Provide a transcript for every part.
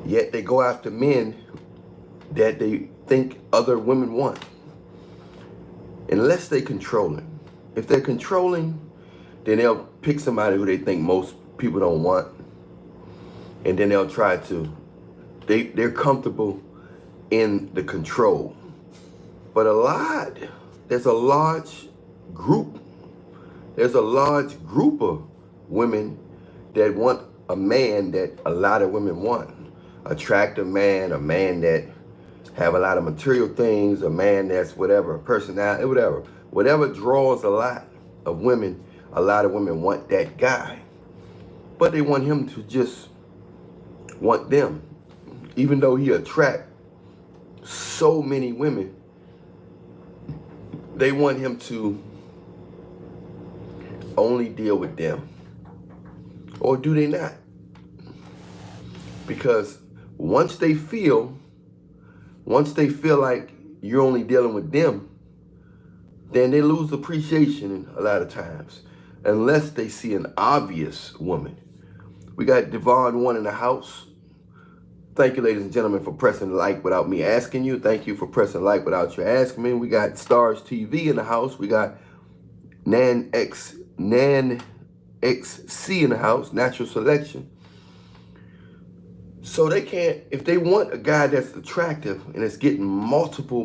Yet they go after men that they think other women want. Unless they controlling. If they're controlling, then they'll pick somebody who they think most people don't want. And then they'll try to, they're comfortable in the control. But there's a large group of women that want a man that a lot of women want. Attractive man, a man that have a lot of material things, a man that's whatever, personality, whatever. Whatever draws a lot of women, a lot of women want that guy. But they want him to just want them. Even though he attract so many women, they want him to only deal with them. Or do they not? Because once they feel like you're only dealing with them, then they lose appreciation a lot of times, unless they see an obvious woman. We got Devon 1 in the house. Thank you, ladies and gentlemen, for pressing like without me asking you. Thank you for pressing like without you asking me. We got Stars TV in the house. We got Nan XC in the house, Natural Selection. So they can't, if they want a guy that's attractive and is getting multiple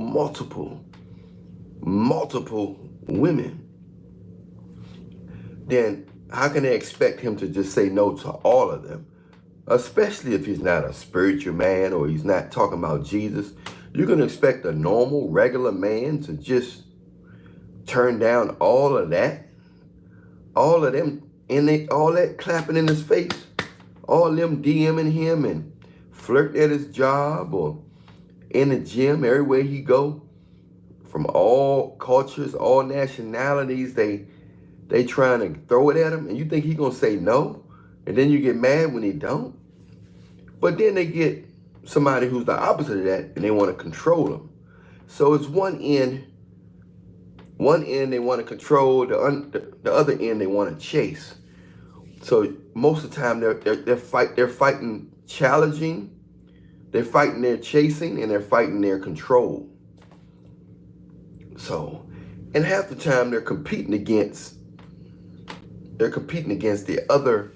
women, then how can they expect him to just say no to all of them? Especially if he's not a spiritual man or he's not talking about Jesus. You're going to expect a normal, regular man to just turn down all of that? All of them, all that clapping in his face? All them DMing him and flirting at his job or in the gym, everywhere he go? From all cultures, all nationalities, they trying to throw it at him, and you think he gonna say no? And then you get mad when he don't? But then they get somebody who's the opposite of that, and they want to control him. So it's one end they want to control, the other end they want to chase. So most of the time they're fighting challenging, they're fighting their chasing, and they're fighting their control. So, and half the time they're competing against the other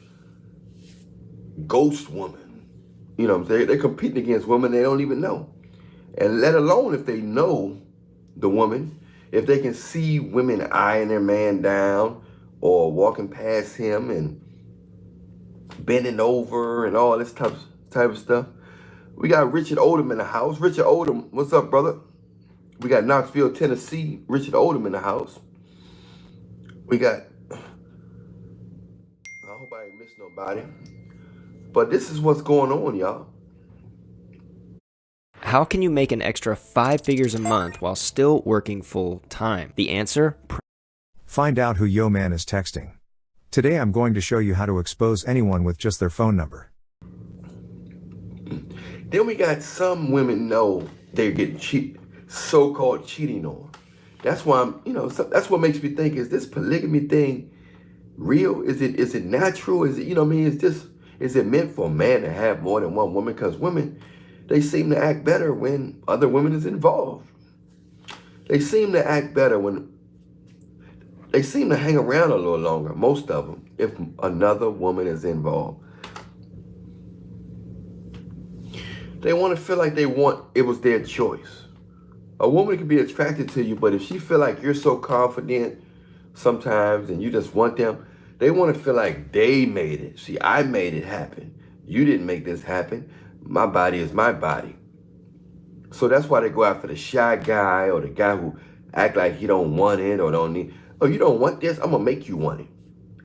ghost woman. You know what I'm saying? They're competing against women they don't even know. And let alone if they know the woman, if they can see women eyeing their man down or walking past him and bending over and all this type of stuff. We got Richard Odom in the house. Richard Odom, what's up, brother? We got Knoxville, Tennessee, Richard Odom in the house. We got, I hope I ain't missed nobody. But this is what's going on, y'all. How can you make an extra 5 figures a month while still working full time? The answer? Find out who Yo Man is texting. Today I'm going to show you how to expose anyone with just their phone number. Then we got some women know they're getting so-called cheating on. That's why that's what makes me think, is this polygamy thing real? Is it natural? Is it, is it meant for a man to have more than one woman? Because women, they seem to act better when other women is involved. They seem to act better they seem to hang around a little longer, most of them, if another woman is involved. They want to feel like it was their choice. A woman can be attracted to you, but if she feel like you're so confident sometimes and you just want them, they want to feel like they made it. See, I made it happen. You didn't make this happen. My body is my body. So that's why they go after the shy guy or the guy who act like he don't want it or don't need. Oh, you don't want this? I'm going to make you want it.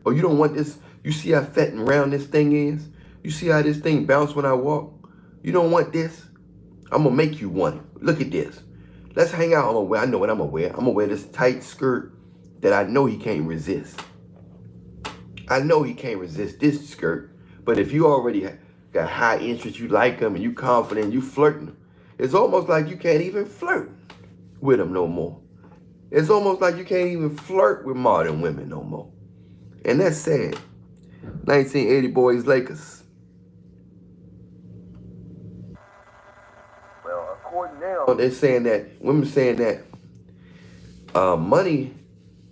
Oh, you don't want this? You see how fat and round this thing is? You see how this thing bounce when I walk? You don't want this? I'm going to make you want it. Look at this. Let's hang out. I know what I'm going to wear. I'm going to wear this tight skirt that I know he can't resist. I know he can't resist this skirt. But if you already got high interest, you like him, and you confident, you flirting, it's almost like you can't even flirt with him no more. It's almost like you can't even flirt with modern women no more. And that's sad. 1980 boys, Lakers. they're saying that, women saying that money,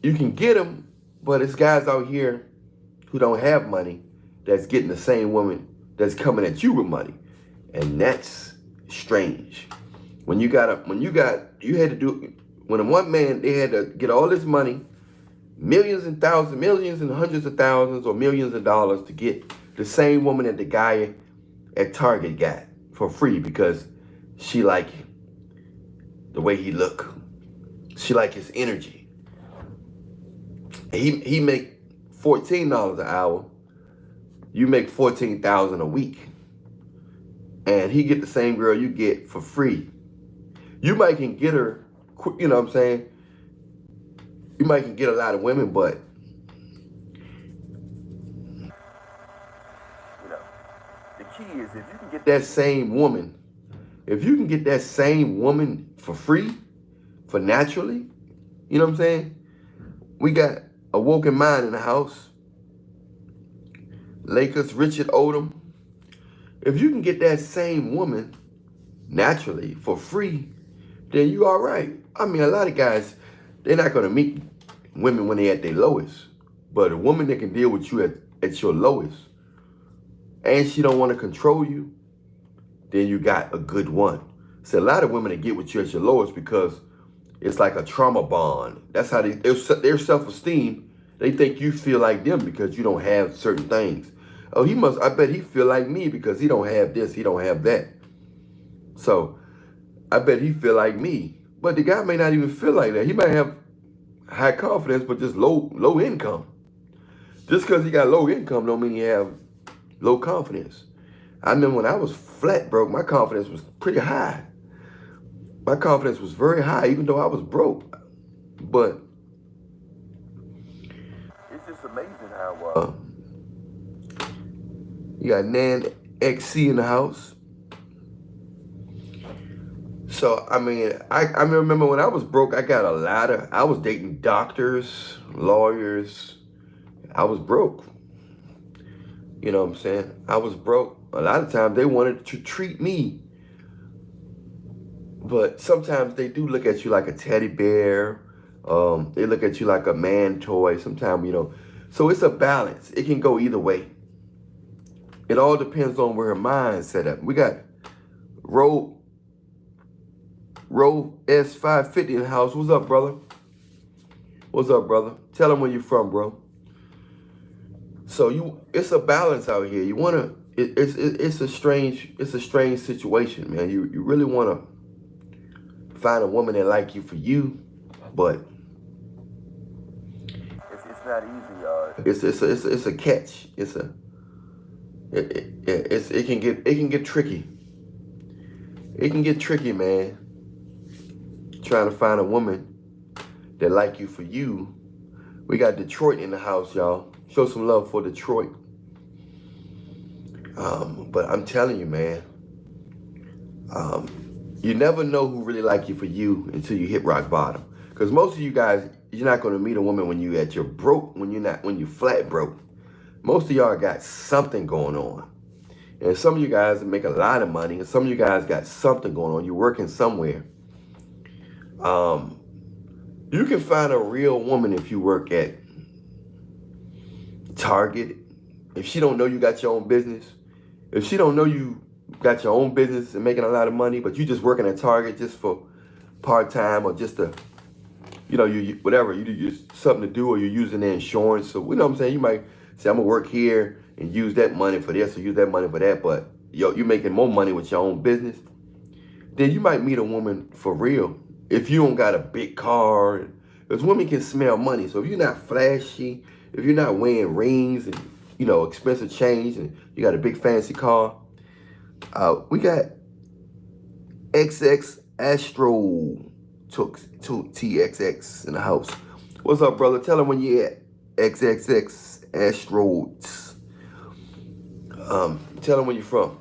you can get them, but it's guys out here who don't have money that's getting the same woman that's coming at you with money. And that's strange. When you had to do, when a one man, they had to get all this money, millions and thousands, millions and hundreds of thousands or millions of dollars to get the same woman that the guy at Target got for free because she like the way he look. She like his energy. He make $14 an hour. You make $14,000 a week. And he get the same girl you get for free. You might can get her, you know what I'm saying? You might can get a lot of women, but you know, the key is if you can get that same woman, if you can get that same woman for free, for naturally, you know what I'm saying? We got a woken mind in the house. Lakers, Richard Odom. If you can get that same woman naturally for free, then you all right. I mean, a lot of guys, they're not going to meet women when they're at their lowest. But a woman that can deal with you at your lowest, and she don't want to control you, then you got a good one. So a lot of women that get with you at your lowest because it's like a trauma bond. That's how their self-esteem, they think you feel like them because you don't have certain things. Oh, I bet he feel like me because he don't have this, he don't have that. So I bet he feel like me. But the guy may not even feel like that. He might have high confidence, but just low income. Just because he got low income don't mean he have low confidence. I remember when I was flat broke, my confidence was pretty high. My confidence was very high, even though I was broke. But it's just amazing how you got Nan XC in the house. So, I mean, I remember when I was broke, I was dating doctors, lawyers. I was broke. You know what I'm saying? I was broke. A lot of times they wanted to treat me. But sometimes they do look at you like a teddy bear. They look at you like a man toy. Sometimes, you know. So it's a balance. It can go either way. It all depends on where her mind's set up. We got Roe S550 in the house. What's up, brother? What's up, brother? Tell them where you're from, bro. So it's a balance out here. You wanna, it's a strange situation, man. You really wanna find a woman that like you for you, but it's not easy. It's a catch. It can get tricky. It can get tricky, man. Trying to find a woman that like you for you. We got Detroit in the house, y'all. Show some love for Detroit. But I'm telling you, man, you never know who really like you for you until you hit rock bottom. Because most of you guys, you're not going to meet a woman when you at your broke, when you flat broke. Most of y'all got something going on. And some of you guys make a lot of money, and some of you guys got something going on. You're working somewhere. You can find a real woman if you work at Target. If she don't know you got your own business, if she don't know you got your own business and making a lot of money, but you just working at Target just for part-time or just to, you know, whatever, you do something to do, or you're using the insurance. So, you know what I'm saying? You might say, I'm gonna work here and use that money for this or use that money for that, but you're making more money with your own business. Then you might meet a woman for real. If you don't got a big car, because women can smell money. So if you're not flashy, if you're not wearing rings and, you know, expensive chains, and you got a big fancy car, we got XX Astro TXX in the house. What's up, brother? Tell them when you at XXX Astros. Tell them where you're from.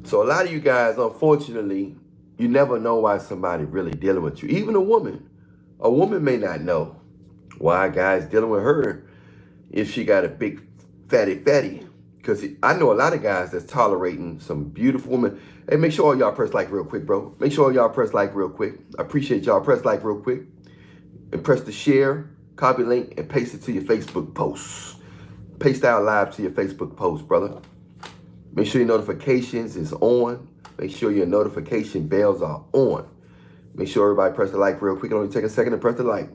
So a lot of you guys, unfortunately, you never know why somebody really dealing with you. Even a woman. A woman may not know why a guy's dealing with her if she got a big fatty. Because I know a lot of guys that's tolerating some beautiful women. Hey, make sure all y'all press like real quick, bro. Make sure all y'all press like real quick. I appreciate y'all. Press like real quick. And press the share, copy link, and paste it to your Facebook post. Paste out live to your Facebook post, brother. Make sure your notifications is on. Make sure your notification bells are on. Make sure everybody press the like real quick. It only take a second to press the like.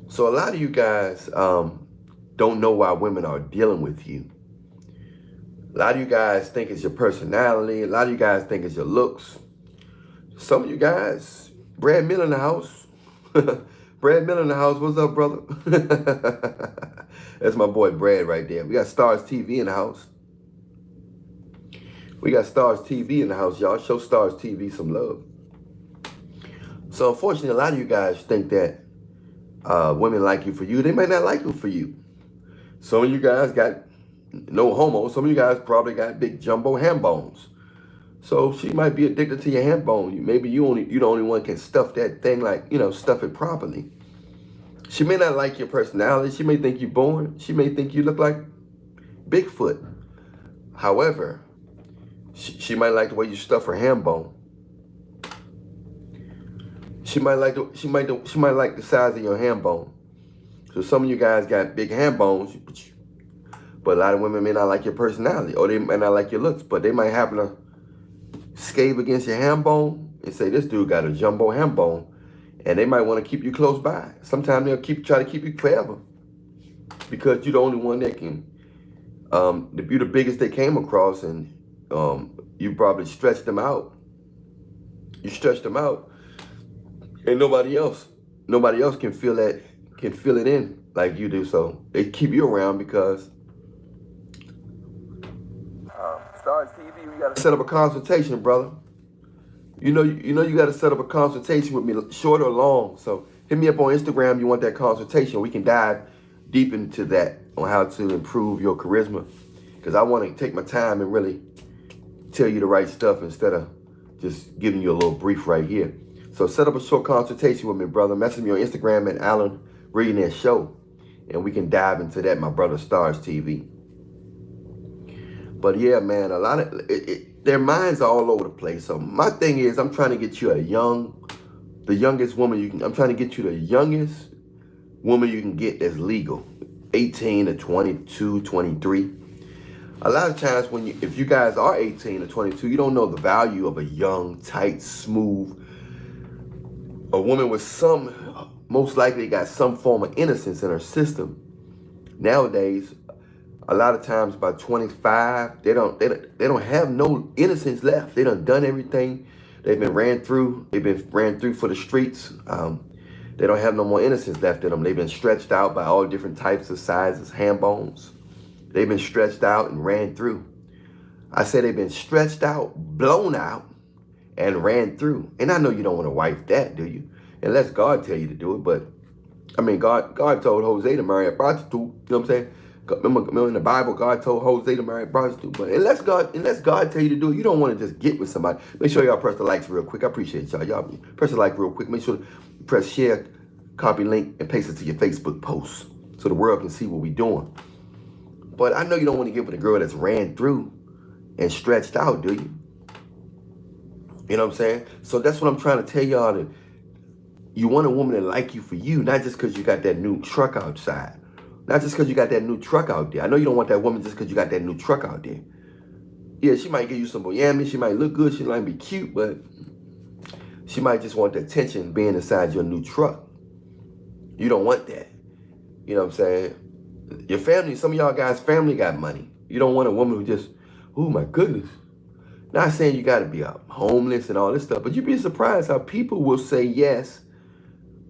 So a lot of you guys don't know why women are dealing with you. A lot of you guys think it's your personality. A lot of you guys think it's your looks. Some of you guys, Brad Miller in the house. Brad Miller in the house. What's up, brother? That's my boy Brad right there. We got Stars TV in the house. We got Stars TV in the house, y'all. Show Stars TV some love. So unfortunately, a lot of you guys think that women like you for you. They might not like you for you. Some of you guys got no homo. Some of you guys probably got big jumbo ham bones. So she might be addicted to your ham bone. Maybe you the only one can stuff that thing, like, stuff it properly. She may not like your personality. She may think you're boring. She may think you look like Bigfoot. However, she might like the way you stuff her ham bone. She might like the size of your ham bone. So some of you guys got big ham bones, but a lot of women may not like your personality, or they may not like your looks, but they might happen to scave against your ham bone and say, this dude got a jumbo ham bone, and they might want to keep you close by. Sometimes they'll try to keep you forever because you're the only one that can, you're the biggest they came across, and you probably stretched them out. You stretched them out, and nobody else can feel it in like you do. So they keep you around because Stars TV, we gotta set up a consultation, brother. You know you gotta set up a consultation with me, short or long. So hit me up on Instagram. You want that consultation? We can dive deep into that on how to improve your charisma. Because I want to take my time and really tell you the right stuff instead of just giving you a little brief right here. So set up a short consultation with me, brother. Message me on Instagram at Alan Millionaire Show, and we can dive into that, my brother, Stars TV. But yeah, man, a lot of their minds are all over the place. So my thing is, I'm trying to get you the youngest woman you can. I'm trying to get you the youngest woman you can get that's legal, 18 to 22, 23. A lot of times if you guys are 18 to 22, you don't know the value of a young, tight, smooth, a woman with most likely got some form of innocence in her system. Nowadays, a lot of times by 25, they don't have no innocence left. They done everything. They've been ran through for the streets. They don't have no more innocence left in them. They've been stretched out by all different types of sizes, ham bones. They've been stretched out and ran through. I say they've been stretched out, blown out, and ran through. And I know you don't want to wife that, do you? Unless God tell you to do it. But I mean, God told Jose to marry a prostitute. You know what I'm saying? Remember in the Bible, God told Jose to marry a prostitute. But unless God tell you to do it, you don't want to just get with somebody. Make sure y'all press the likes real quick. I appreciate y'all. Y'all press the like real quick. Make sure to press share, copy link, and paste it to your Facebook post so the world can see what we're doing. But I know you don't want to get with a girl that's ran through and stretched out, do you? You know what I'm saying? So that's what I'm trying to tell y'all. That you want a woman that like you for you, not just because you got that new truck outside. Not just because you got that new truck out there. I know you don't want that woman just because you got that new truck out there. Yeah, she might give you some yammy. She might look good. She might be cute, but she might just want the attention being inside your new truck. You don't want that. You know what I'm saying? Your family, some of y'all guys' family got money. You don't want a woman who just, oh my goodness. Not saying you got to be homeless and all this stuff, but you'd be surprised how people will say yes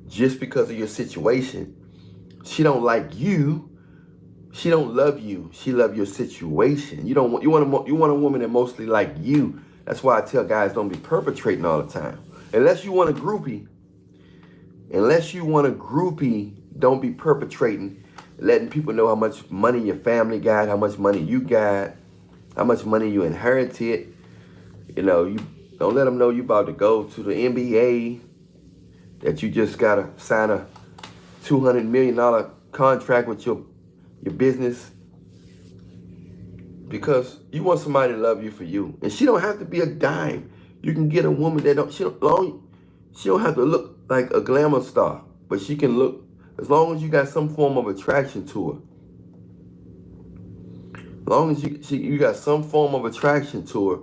just because of your situation. She don't like you. She don't love you. She love your situation. You want a woman that mostly like you. That's why I tell guys don't be perpetrating all the time. Unless you want a groupie. Don't be perpetrating, letting people know how much money your family got, how much money you got, how much money you inherited. You know, you don't let them know you about to go to the NBA, that you just got to sign a $200 million contract with your business. because you want somebody to love you for you. And she don't have to be a dime. You can get a woman that she don't have to look like a glamour star, but she can look, as long as you got some form of attraction to her. As long as you got some form of attraction to her,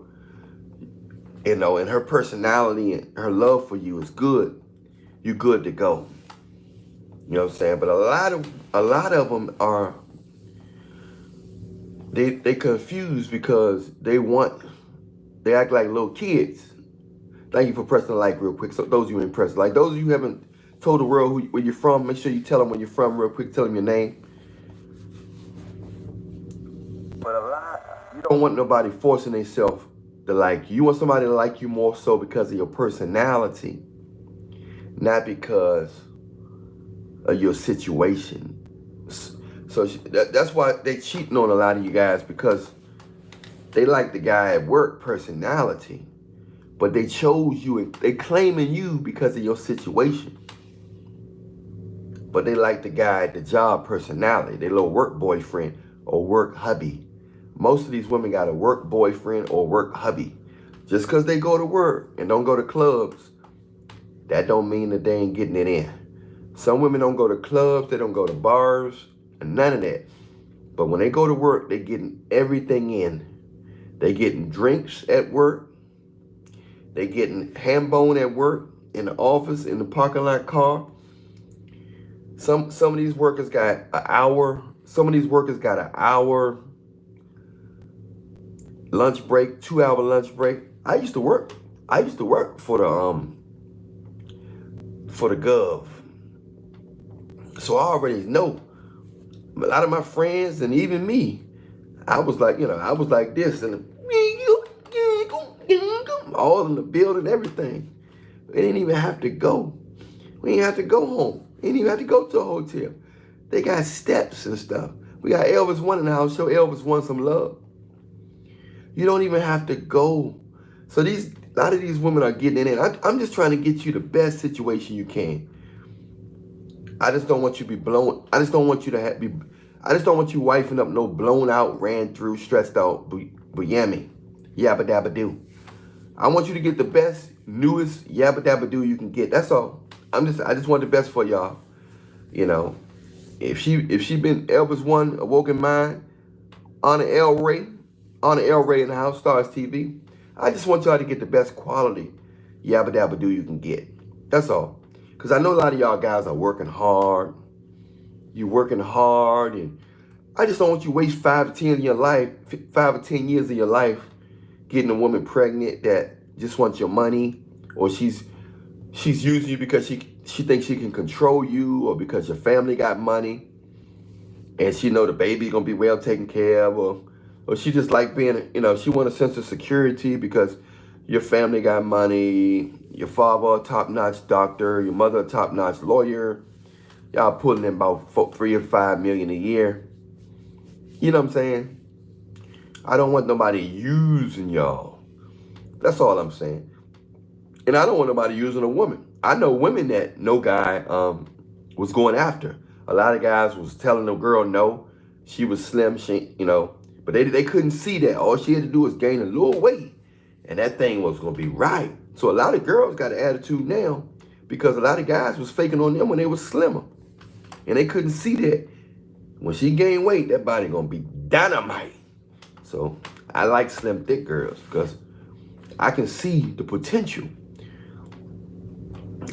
and her personality and her love for you is good, you're good to go. You know what I'm saying? But a lot of them are, they confused because they act like little kids. Thank you for pressing the like real quick. So those of you in press like, those of you who haven't told the world where you're from, make sure you tell them where you're from real quick. Tell them your name. But you don't want nobody forcing themselves to like you. You want somebody to like you more so because of your personality, not because of your situation. So that's why they cheating on a lot of you guys, because they like the guy at work personality, but they chose you and they claiming you because of your situation. But they like the guy at the job personality, their little work boyfriend or work hubby. Most of these women got a work boyfriend or work hubby. Just because they go to work and don't go to clubs, that don't mean that they ain't getting it in. Some women don't go to clubs, they don't go to bars, and none of that. But when they go to work, they getting everything in. They getting drinks at work. They getting ham bone at work, in the office, in the parking lot car. Some of these workers got an hour. Some of these workers got an hour lunch break, 2-hour lunch break. I used to work for the Gov. So I already know. A lot of my friends and even me, I was like this, and all in the building, everything. They didn't even have to go. We didn't have to go home. We didn't even have to go to a hotel. They got steps and stuff. We got Elvis One in the house. Show Elvis One some love. You don't even have to go. So a lot of these women are getting in. I'm just trying to get you the best situation you can. I just don't want you to be blown. I just don't want you to wifing up no blown out, ran through, stressed out, yabba dabba do. I want you to get the best, newest yabba dabba do you can get. That's all. I just want the best for y'all. You know, if she been Elvis One, Awoken Mind, Anna L. Ray in the house, Stars TV. I just want y'all to get the best quality yabba dabba do you can get. That's all. Because I know a lot of y'all guys are working hard. You're working hard, and I just don't want you to waste 5 or 10 or 10 years of your life getting a woman pregnant that just wants your money, or she's using you because she thinks she can control you, or because your family got money and she know the baby's gonna be well taken care of, or she just like being, she want a sense of security because your family got money, your father a top-notch doctor, your mother a top-notch lawyer, y'all pulling in about $3 or $5 million a year. You know what I'm saying? I don't want nobody using y'all. That's all I'm saying. And I don't want nobody using a woman. I know women that no guy was going after. A lot of guys was telling the girl no. She was slim, but they couldn't see that. All she had to do was gain a little weight, and that thing was gonna be right. So a lot of girls got an attitude now because a lot of guys was faking on them when they was slimmer, and they couldn't see that when she gained weight, that body gonna be dynamite. So I like slim, thick girls because I can see the potential.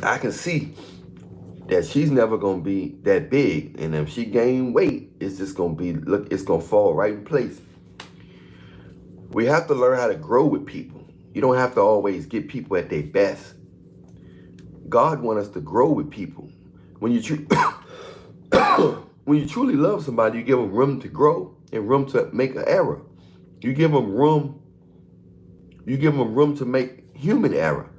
I can see that she's never gonna be that big, and if she gain weight, it's just gonna be, it's gonna fall right in place. We have to learn how to grow with people. You don't have to always get people at their best. God wants us to grow with people. When you when you truly love somebody, you give them room to grow and room to make an error. You give them room to make human error.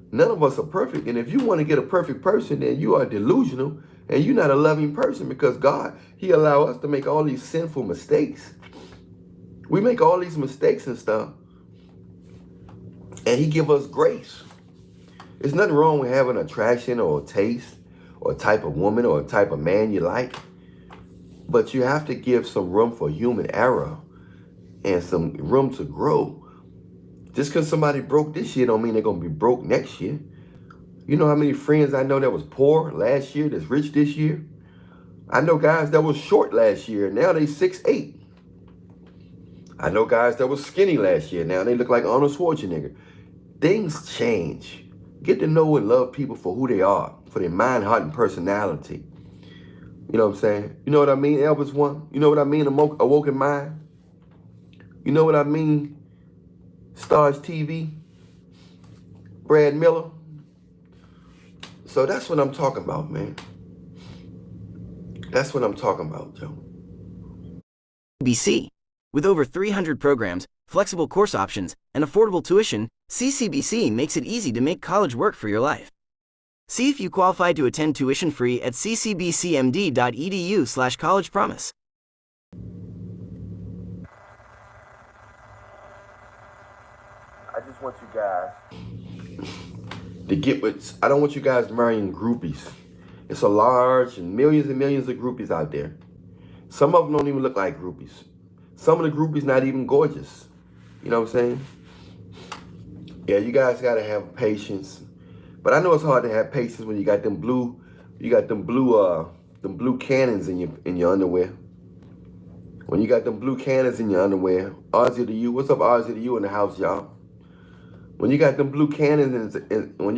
None of us are perfect, and if you want to get a perfect person, then you are delusional, and you're not a loving person, because God, He allow us to make all these sinful mistakes. We make all these mistakes and stuff, and He give us grace. There's nothing wrong with having attraction or taste or a type of woman or a type of man you like, but you have to give some room for human error. and some room to grow. Just because somebody broke this year don't mean they're going to be broke next year. You know how many friends I know that was poor last year that's rich this year? I know guys that was short last year. Now they 6'8". I know guys that was skinny last year. Now they look like Arnold Schwarzenegger. Things change. Get to know and love people for who they are, for their mind, heart, and personality. You know what I'm saying? You know what I mean, Elvis One? You know what I mean, Awoken Mind? You know what I mean, Stars TV? Brad Miller? So that's what I'm talking about, man. That's what I'm talking about, Joe. CCBC. With over 300 programs, flexible course options, and affordable tuition, CCBC makes it easy to make college work for your life. See if you qualify to attend tuition free at ccbcmd.edu/collegepromise. I just want you guys to get with, I don't want you guys marrying groupies. It's a large and millions of groupies out there. Some of them don't even look like groupies. Some of the groupies not even gorgeous. You know what I'm saying? Yeah, you guys gotta have patience. But I know it's hard to have patience when you got them blue cannons in your underwear. When you got them blue cannons in your underwear, Ozzy to you. What's up, Ozzy to you in the house, y'all? When you got them blue cannons and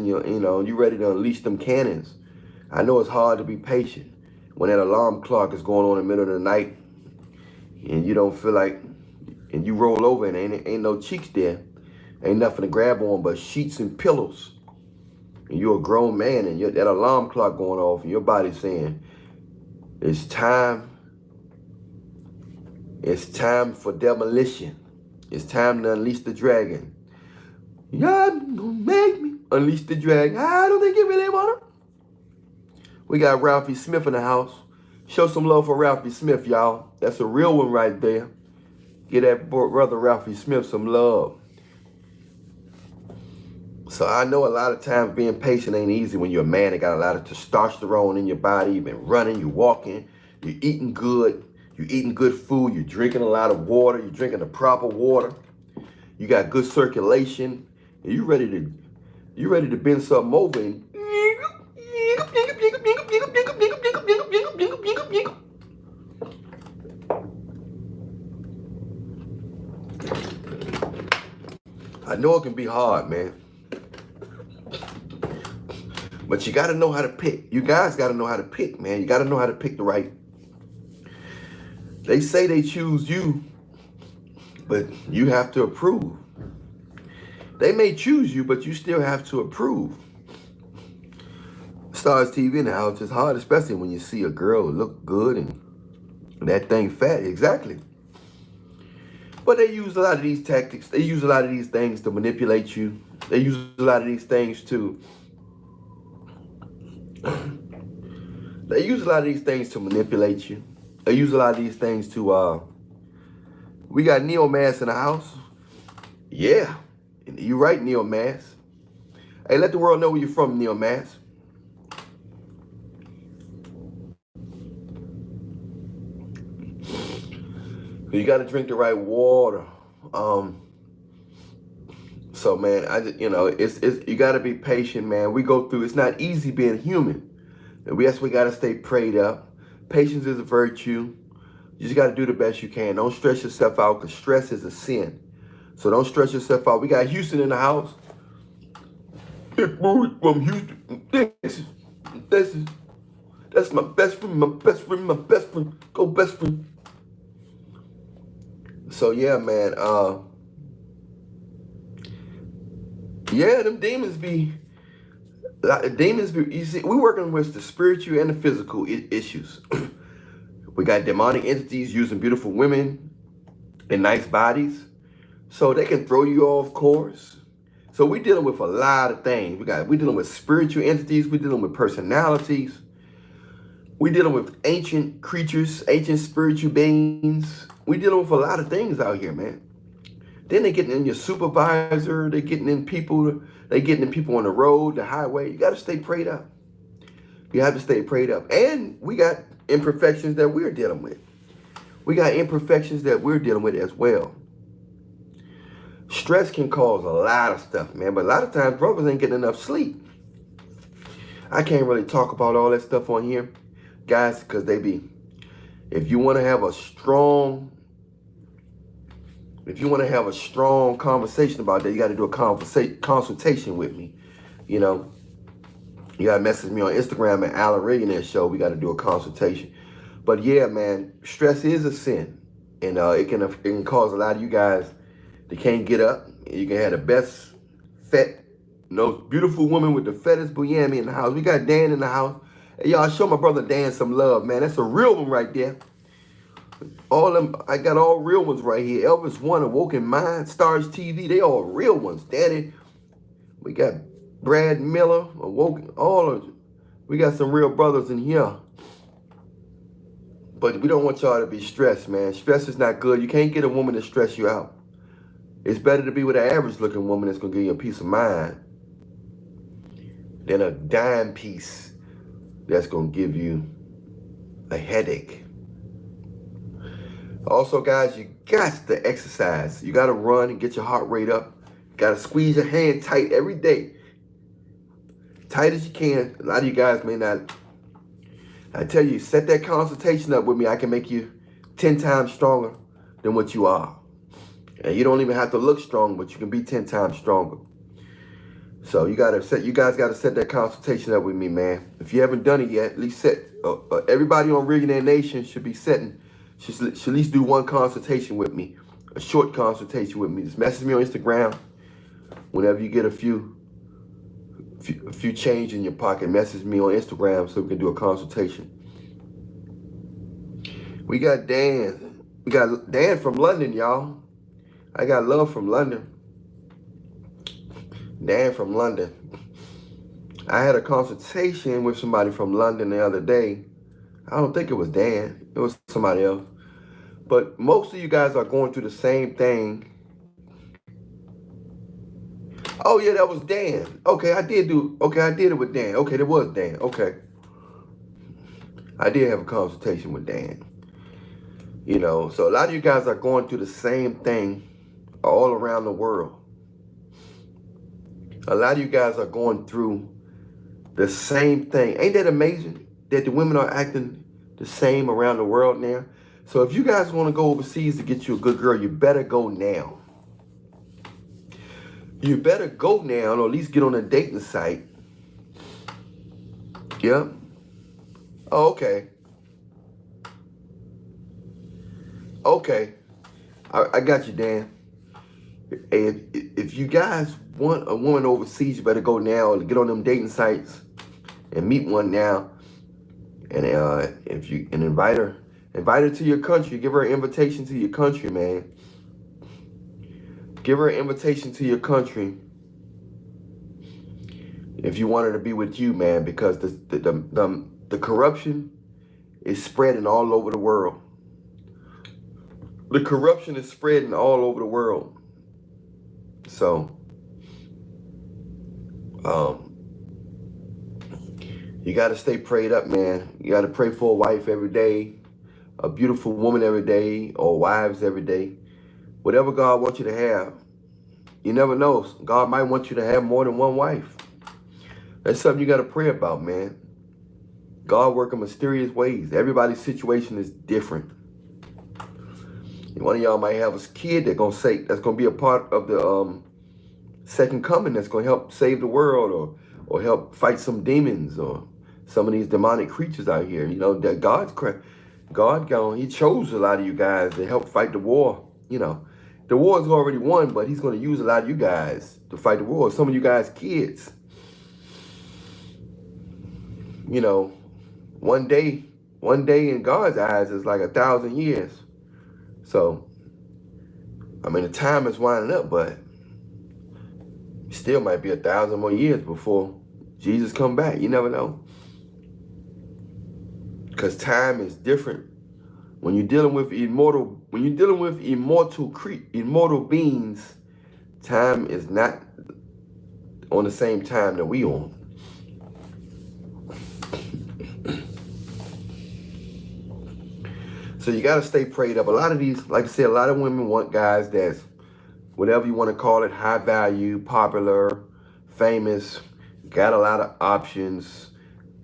you ready to unleash them cannons, I know it's hard to be patient when that alarm clock is going on in the middle of the night and you don't feel like, and you roll over and ain't no cheeks there, ain't nothing to grab on but sheets and pillows. And you're a grown man and that alarm clock going off and your body's saying, it's time for demolition. It's time to unleash the dragon. Y'all gonna make me unleash the dragon. I don't think you really want to. We got Ralphie Smith in the house. Show some love for Ralphie Smith, y'all. That's a real one right there. Give that brother Ralphie Smith some love. So I know a lot of times being patient ain't easy when you're a man that got a lot of testosterone in your body. You've been running, you're walking, you're eating good. You're eating good food. You're drinking a lot of water. You're drinking the proper water. You got good circulation. And you ready to bend something over and I know it can be hard, man. But you got to know how to pick. You guys got to know how to pick, man. You got to know how to pick the right. They say they choose you, but you have to approve. They may choose you, but you still have to approve. Stars TV now, it's just hard, especially when you see a girl look good and that thing fat. Exactly. But they use a lot of these tactics. They use a lot of these things to manipulate you. They use a lot of these things to manipulate you. They use a lot of these things to, we got Neo Mass in the house. Yeah, you right, Neo Mass. Hey, let the world know where you're from, Neo Mass. You got to drink the right water. So man, it's you got to be patient, man. We go through. It's not easy being human. And we got to stay prayed up. Patience is a virtue. You just got to do the best you can. Don't stress yourself out because stress is a sin. So don't stress yourself out. We got Houston in the house. Big boy from Houston. That's my best friend. Go best friend. So yeah, man. Yeah, them demons be. You see, we're working with the spiritual and the physical issues. We got demonic entities using beautiful women in nice bodies, so they can throw you off course. So we're dealing with a lot of things. We're dealing with spiritual entities. We're dealing with personalities. We're dealing with ancient creatures, ancient spiritual beings. We're dealing with a lot of things out here, man. Then they're getting in your supervisor. They're getting in people on the road, the highway. You got to stay prayed up. You have to stay prayed up. And we got imperfections that we're dealing with. We got imperfections that we're dealing with as well. Stress can cause a lot of stuff, man. But a lot of times, brothers ain't getting enough sleep. I can't really talk about all that stuff on here, guys, because they be. If you want to have a strong conversation about that, you got to do a consultation with me. You know, you got to message me on Instagram at Alan Reagan Show. We got to do a consultation. But yeah, man, stress is a sin, and it can cause a lot of you guys that can't get up. You can have the best fat, beautiful woman with the fattest booyammy in the house. We got Dan in the house. Hey, y'all, show my brother Dan some love, man. That's a real one right there. All them, I got all real ones right here. Elvis One, Awoken Mind, Stars TV, they all real ones. Daddy, we got Brad Miller, Awoken, we got some real brothers in here. But we don't want y'all to be stressed, man. Stress is not good. You can't get a woman to stress you out. It's better to be with an average looking woman that's gonna give you a peace of mind than a dime piece that's gonna give you a headache. Also, guys, you got to exercise. You got to run and get your heart rate up. You got to squeeze your hand tight every day. Tight as you can. A lot of you guys may not. I tell you, set that consultation up with me. I can make you 10 times stronger than what you are. And you don't even have to look strong, but you can be 10 times stronger. So you guys got to set that consultation up with me, man. If you haven't done it yet, at least set. Everybody on Millionaire Nation should at least do one consultation with me, a short consultation with me. Just message me on Instagram whenever you get a few change in your pocket. Message me on Instagram so we can do a consultation. We got Dan. We got Dan from London, y'all. I got love from London. Dan from London. I had a consultation with somebody from London the other day. I don't think it was Dan. It was somebody else. But most of you guys are going through the same thing. Oh, yeah, that was Dan. Okay, I did it with Dan. Okay, that was Dan. Okay. I did have a consultation with Dan. You know, so a lot of you guys are going through the same thing all around the world. A lot of you guys are going through the same thing. Ain't that amazing that the women are acting the same around the world now? So if you guys want to go overseas to get you a good girl, you better go now. You better go now, or at least get on a dating site. Yep. Oh, okay. Okay. I got you, Dan. If you guys want a woman overseas, you better go now, or get on them dating sites and meet one now. And invite her to your country. Give her an invitation to your country, man. Give her an invitation to your country if you want her to be with you, man, because the corruption is spreading all over the world. The corruption is spreading all over the world. So, you got to stay prayed up, man. You got to pray for a wife every day, a beautiful woman every day, or wives every day. Whatever God wants you to have, you never know. God might want you to have more than one wife. That's something you got to pray about, man. God works in mysterious ways. Everybody's situation is different. One of y'all might have a kid that's gonna be a part of the second coming, that's gonna help save the world, or help fight some demons or some of these demonic creatures out here. You know that He chose a lot of you guys to help fight the war. You know, the war is already won, but He's gonna use a lot of you guys to fight the war. Some of you guys, kids. You know, one day in God's eyes is like 1,000 years. So, I mean, the time is winding up, but still might be 1,000 more years before Jesus come back. You never know. Because time is different. When you're dealing with immortal beings, time is not on the same time that we on. So you gotta stay prayed up. A lot of these, like I said, a lot of women want guys that's whatever you want to call it, high value, popular, famous, got a lot of options,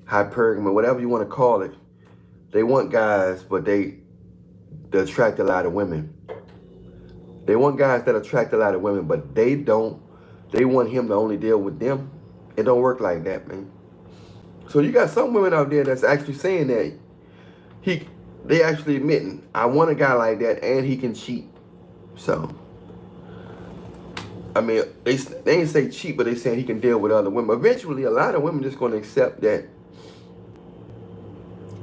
hypergamy, whatever you want to call it. They want guys, but they attract a lot of women. They want guys that attract a lot of women, but they want him to only deal with them. It don't work like that, man. So you got some women out there that's actually saying that they actually admitting, I want a guy like that and he can cheat. So, I mean, they ain't say cheat, but they saying he can deal with other women. Eventually, a lot of women just going to accept that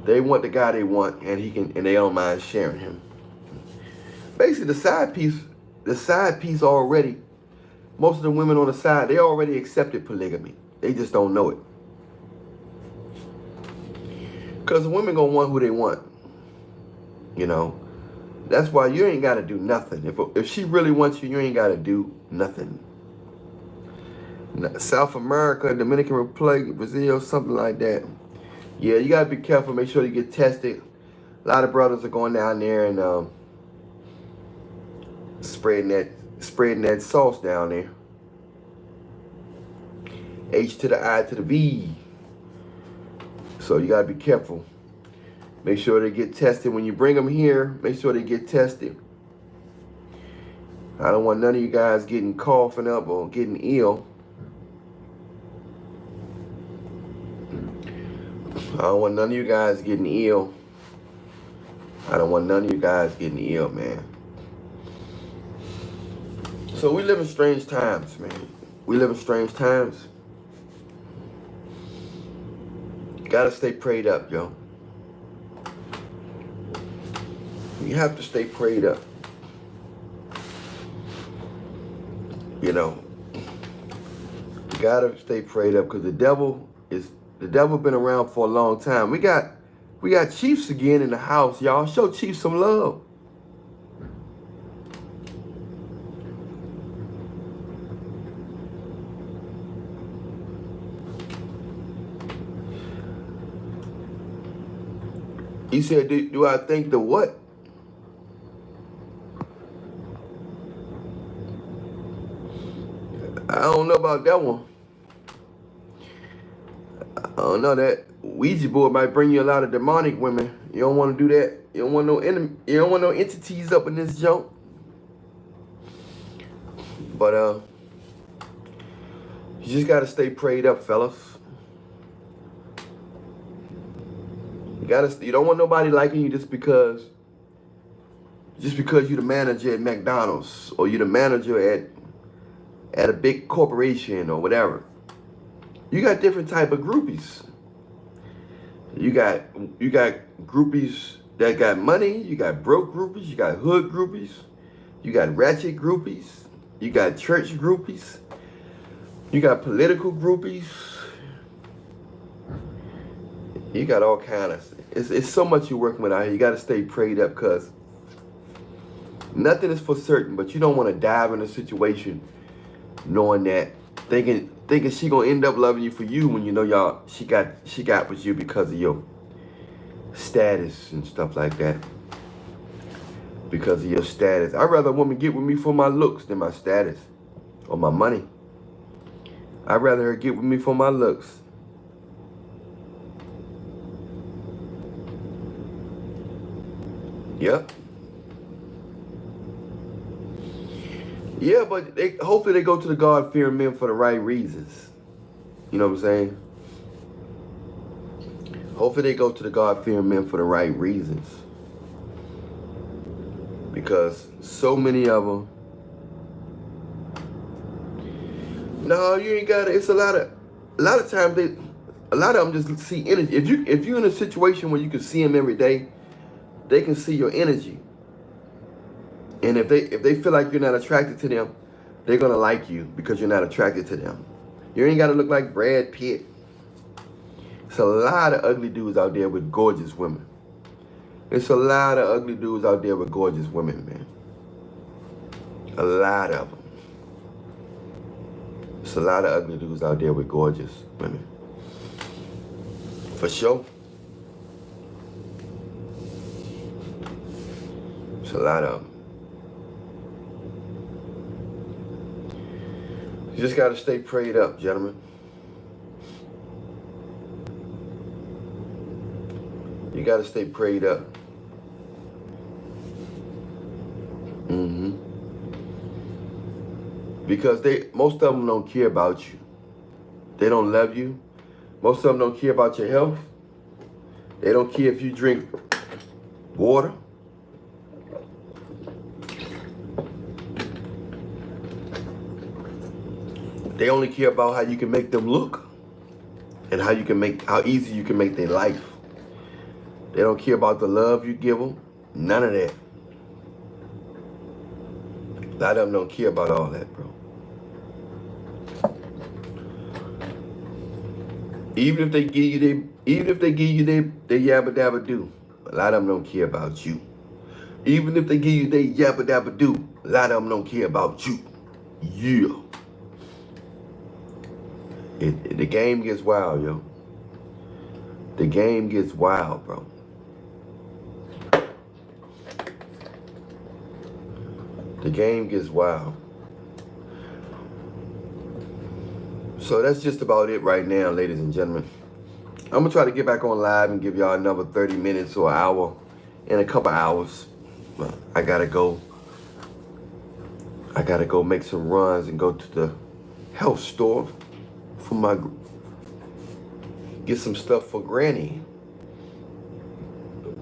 they want the guy they want and they don't mind sharing him. Basically, the side piece already, most of the women on the side, they already accepted polygamy. They just don't know it. Because the women going to want who they want. You know, that's why you ain't got to do nothing. If she really wants you, you ain't got to do nothing. South America, Dominican Republic, Brazil, something like that. Yeah, you got to be careful. Make sure you get tested. A lot of brothers are going down there and spreading that sauce down there. H to the I to the V. So you got to be careful. Make sure they get tested. When you bring them here, make sure they get tested. I don't want none of you guys getting coughing up or getting ill. I don't want none of you guys getting ill. I don't want none of you guys getting ill, man. So we live in strange times, man. We live in strange times. Gotta stay prayed up, yo. You have to stay prayed up. You know, you gotta stay prayed up because the devil been around for a long time. We got Chiefs again in the house, y'all. Show Chiefs some love. He said, do I think the what? I don't know about that one. I don't know. That Ouija board might bring you a lot of demonic women. You don't want to do that. You don't want no you don't want no entities up in this junk. But you just gotta stay prayed up, fellas. You don't want nobody liking you just because you're the manager at McDonald's or you're the manager at a big corporation or whatever. You got different type of groupies. You got groupies that got money, you got broke groupies, you got hood groupies, you got ratchet groupies, you got church groupies, you got political groupies. You got all kinds of, it's so much you're working with out here. You got to stay prayed up because nothing is for certain, but you don't want to dive in a situation knowing that, thinking she gonna end up loving you for you when you know she got with you because of your status and stuff like that. Because of your status. I'd rather a woman get with me for my looks than my status or my money. I'd rather her get with me for my looks. Yep. Yeah, but hopefully they go to the God-fearing men for the right reasons. You know what I'm saying? Hopefully they go to the God-fearing men for the right reasons. Because so many of them. No, you ain't got it. It's a lot of times a lot of them just see energy. If you're in a situation where you can see them every day, they can see your energy. And if they feel like you're not attracted to them, they're gonna like you because you're not attracted to them. You ain't gotta look like Brad Pitt. It's a lot of ugly dudes out there with gorgeous women. It's a lot of ugly dudes out there with gorgeous women, man. A lot of them. It's a lot of ugly dudes out there with gorgeous women. For sure. It's a lot of them. You just got to stay prayed up, gentlemen. You got to stay prayed up. Because most of them don't care about you. They don't love you. Most of them don't care about your health. They don't care if you drink water. They only care about how you can make them look and how easy you can make their life. They don't care about the love you give them. None of that. A lot of them don't care about all that, bro. Even if they give you their yabba dabba do, a lot of them don't care about you. Even if they give you their yabba dabba do, a lot of them don't care about you. Yeah. The game gets wild, yo. The game gets wild, bro. The game gets wild. So that's just about it right now, ladies and gentlemen. I'm going to try to get back on live and give y'all another 30 minutes or an hour in a couple hours. I got to go. I got to go make some runs and go to the health store for get some stuff for Granny.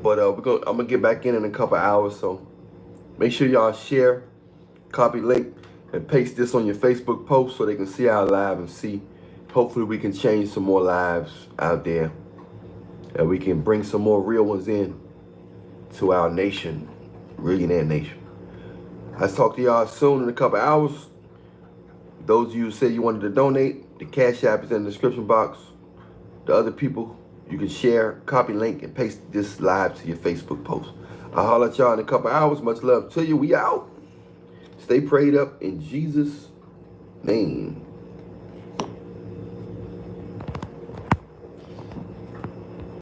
But I'm going to get back in a couple hours, so make sure y'all share, copy link, and paste this on your Facebook post so they can see our live and see. Hopefully we can change some more lives out there. And we can bring some more real ones in to our nation, Millionaire Nation. I'll talk to y'all soon in a couple hours. Those of you who said you wanted to donate, the Cash App is in the description box. The other people, you can share, copy link, and paste this live to your Facebook post. I'll holler at y'all in a couple hours. Much love to you. We out. Stay prayed up in Jesus' name.